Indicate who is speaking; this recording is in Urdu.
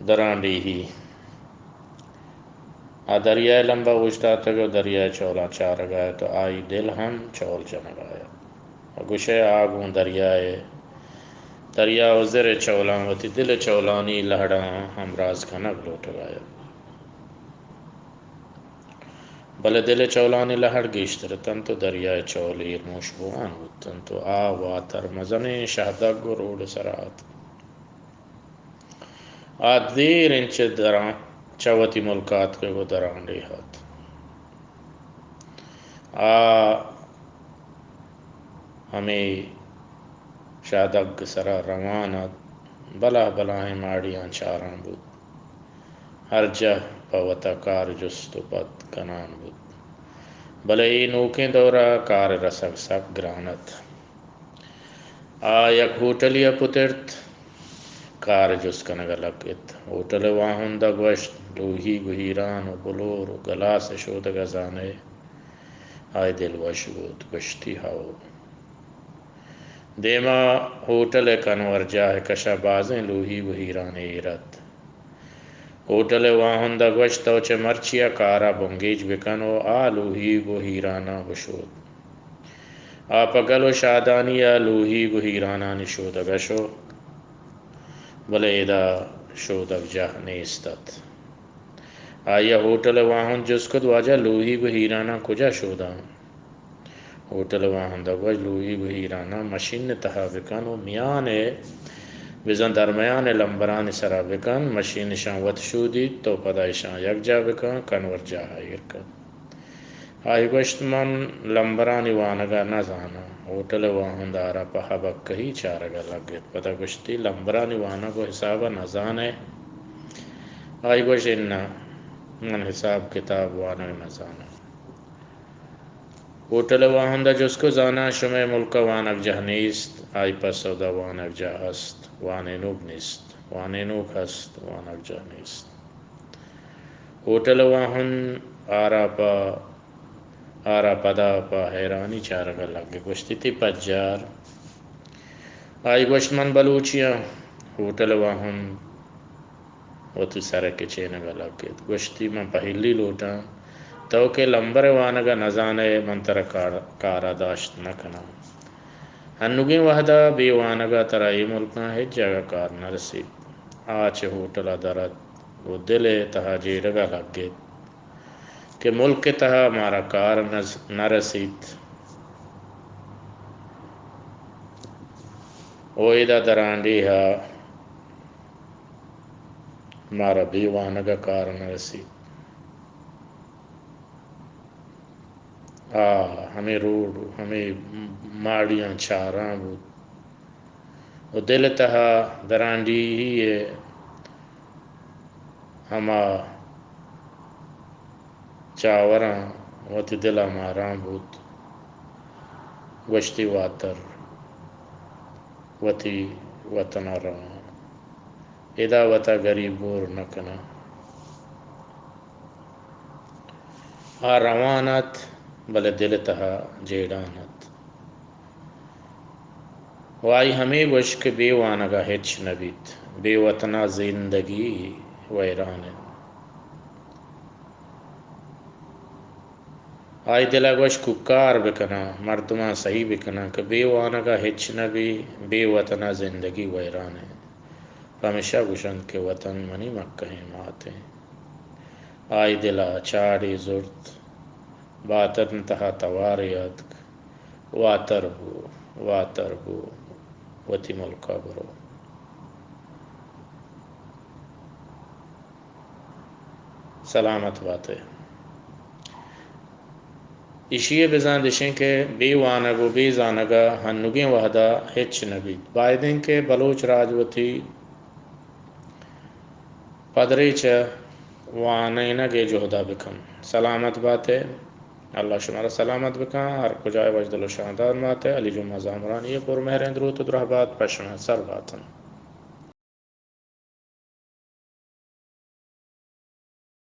Speaker 1: درانڈی ہی آ دریائے لمبا گشتا تگو دریائے چولا چار گائے تو آئی دل ہم چول چنگایا گشے آگوں دریا زر چولاں وتی دل چولانی لہڑاں ہم راز کھنگ لوٹ گایا بلے دل چولانی لہڑ گیشتر تن تو دریائے چولیر موشبوان تن تو واتر مزنے شہدگ روڈ سرات دیر انچ دراں چوتی ملکات کے وہ درانڈی ہاتھ ہمیں شادگ سرا روانت بلا بلائیں ماڑیاں چاراں بود ہر جہ پوتا کار جست پت کنان بود بلے نوکیں دورہ کار رسگ سک گرانت یک ہوٹلیا پترت کار جس کنگ لگت ہوٹل واہن دا گوشت لوہی گہیران و بلور و گلاس شود گزانے آئے دل وش بود گشتی ہاؤ دیما ہوٹل کنور جاہ کشا بازیں لوہی گہیران ایرت ہوٹل واہن دا گوشت وچے مرچیا کارا بنگیج بکنو لوہی گہیرانا گشود پگلو شادانیا لوہی گہیرانا نشود گشو بلے ادا شودگ جہ نیستت آیا ہوٹل واہن جس کد واجہ لوہی گہیرانا کجا شودا ہوٹل واہن دا گوش لوہی گہیرانا مشین تہا بکن و میانے بزن درمیان لمبران سرا بکن مشین شان وط شودی تو پدا شان یک جا بکن کنور جا ہائر کن آئی گوشت من لمبرانی وانگا نزانا ہوٹل واہن دارا پہا بکہی چارگا لگت پدا گوشتی لمبرانی وانگو حسابا نزانے آئی گوشت اننا من حساب کتاب وانگ نزانا ہوٹل واہن دا جس کو زانا شمع ملک وانگ جہ نیست آئی پسودا وانگ جہ است وانے نوگ نیست وانے نوگ ہست وانگ جہ نیست ہوٹل واہن آرا پدا پا حیرانی چارگا لگے گوشتی تی پجار آئی گوشت من بلوچیاں ہوٹل واہن و تو سرک چینگا لگت گوشتی من پہلی لوٹاں تو کہ لمبر وانگا نزانے منتر کارا داشت نکنا ہنگیں وحدہ بے وانگا ترائی ملکاں ہے جگہ کار نرسی آچ ہوٹل درد وہ دل تہا جیڑگا لگت کہ ملک تہا مارا کار نرسیت اویدہ درانڈی ہا مارا بے وانگا کار نرسیت ہمیں روڈ ہمیں ماڑیاں چاراں بود و دل تہا درانڈی ہی ہما چاوراں وتی دلا ماراں بود گوشتی واتر وتی وطنا رواں ادا وطا غریب گور نکنا روانت بلے دل تہا جیڑانت وائی ہمیں گوشک بے وانگا ہچ نبیت بے وطنا زندگی ویران آئی دلا گوش کار بکنا مردماں صحیح بکنا کہ بے وانگا ہچ نبی بے وطنا زندگی ویران ہے ہمیشہ گوشند کے وطن منی مکہیں ماتیں آئی دلا چاڑی زرت باتن تہا تواریت واتر بو وتی ملکا برو سلامت باتیں اشیے بزان دشیں کہ بے وانگو بے زانگا ہنگیں وحدہ ہچ نبی بائدیں کہ بلوچ راجوتی پدری چہ وانینگے جہدہ بکن سلامت باتیں اللہ شمارا سلامت بکن ہر کجائے وجدل و شاندار ماتے علی جمعہ زامرانی پر مہرین درود و درہبات پشمہ سر باتن